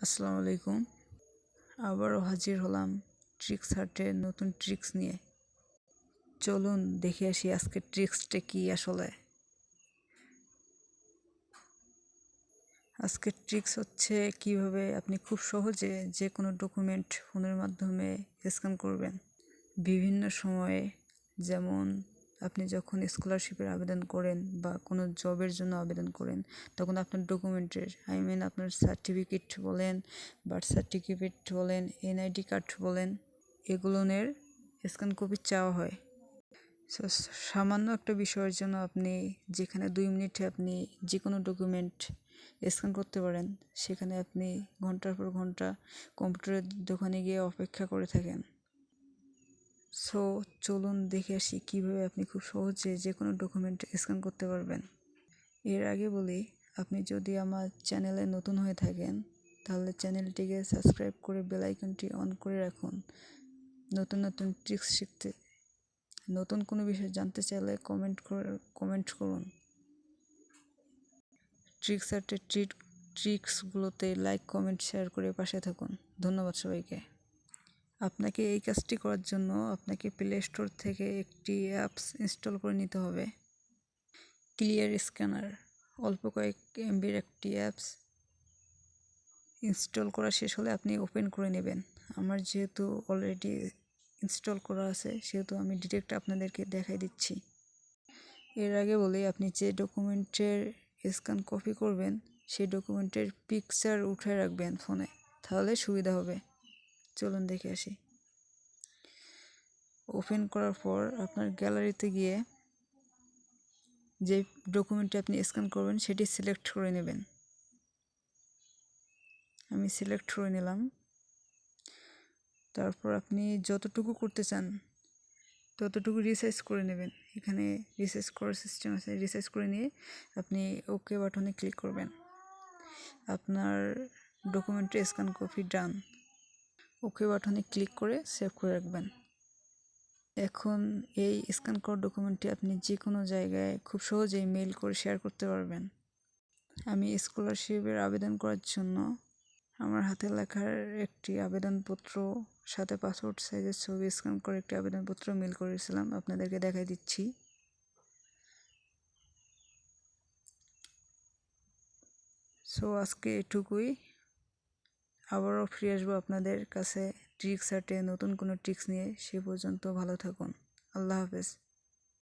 আসসালামু আলাইকুম। আবারও হাজির হলাম ট্রিকশাটের নতুন ট্রিক্স নিয়ে। চলুন দেখে আসি আজকের ট্রিক্সটা কি আসলে। আজকের ট্রিক্স হচ্ছে কিভাবে আপনি খুব সহজে যে কোনো ডকুমেন্ট ফোনের মাধ্যমে স্ক্যান করবেন বিভিন্ন সময়ে। যেমন আপনি যখন স্কলারশিপের আবেদন করেন বা কোনো জবের জন্য আবেদন করেন, তখন আপনার ডকুমেন্টের আপনার সার্টিফিকেট বলেন, বার্থ সার্টিফিকেট বলেন, এনআইডি কার্ড বলেন, এগুলোর স্ক্যান কপি চাওয়া হয়। সো সামান্য একটা বিষয়ের জন্য আপনি যেখানে 2 মিনিটে আপনি যে কোনো ডকুমেন্ট স্ক্যান করতে পারেন, সেখানে আপনি ঘন্টার পর ঘন্টা কম্পিউটারের দোকানে গিয়ে অপেক্ষা করে থাকেন। সো চলুন দেখে আসি কীভাবে আপনি খুব সহজে যে কোনো ডকুমেন্ট স্ক্যান করতে পারবেন। এর আগে বলি, আপনি যদি আমার চ্যানেলে নতুন হয়ে থাকেন তাহলে চ্যানেলটিকে সাবস্ক্রাইব করে বেল আইকনটি অন করে রাখুন। নতুন নতুন ট্রিক্স শিখতে, নতুন কোনো বিষয় জানতে চাইলে কমেন্ট করুন। ট্রিকশাটের ট্রিক্সগুলোতে লাইক, কমেন্ট, শেয়ার করে পাশে থাকুন। ধন্যবাদ সবাইকে। আপনাকে এই কাজটি করার জন্য আপনাকে প্লে স্টোর থেকে একটি অ্যাপস ইনস্টল করে নিতে হবে। ক্লিয়ার স্ক্যানার অল্প কয়েক এমবির একটি অ্যাপস। ইনস্টল করা শেষ হলে আপনি ওপেন করে নেবেন। আমার যেহেতু অলরেডি ইনস্টল করা আছে, সেহেতু আমি ডিরেক্ট আপনাদেরকে দেখাই দিচ্ছি। এর আগে বলি, আপনি যে ডকুমেন্টের স্ক্যান কপি করবেন সেই ডকুমেন্টের পিকচার উঠে রাখবেন ফোনে, তাহলে সুবিধা হবে। চলুন দেখে আসি। ওপেন করার পর আপনার গ্যালারিতে গিয়ে যে ডকুমেন্টটি আপনি স্ক্যান করবেন সেটি সিলেক্ট করে নেবেন। আমি সিলেক্ট করে নিলাম। তারপর আপনি যতটুকু করতে চান ততটুকু রিসাইজ করে নেবেন। এখানে রিসাইজ করার সিস্টেম আছে, রিসাইজ করে নিয়ে আপনি ওকে বাটনে ক্লিক করবেন। আপনার ডকুমেন্টের স্ক্যান কপি ডান। ওকে বাটনে ক্লিক করে সেভ করে রাখবেন। এখন এই স্ক্যান করা ডকুমেন্টটি আপনি যে কোনো জায়গায় খুব সহজেই মেইল করে শেয়ার করতে পারবেন। আমি স্কলারশিপের আবেদন করার জন্য আমার হাতে লেখার একটি আবেদনপত্র, সাথে পাসপোর্ট সাইজের ছবি স্ক্যান করে একটি আবেদনপত্র মেল করেছিলাম, আপনাদেরকে দেখাই দিচ্ছি। সো আজকে এটুকুই। আবারও ফিরে আসবো আপনাদের কাছে ট্রিক্সাটে নতুন কোনো ট্রিক্স নিয়ে। সে পর্যন্ত ভালো থাকুন। আল্লাহ হাফেজ।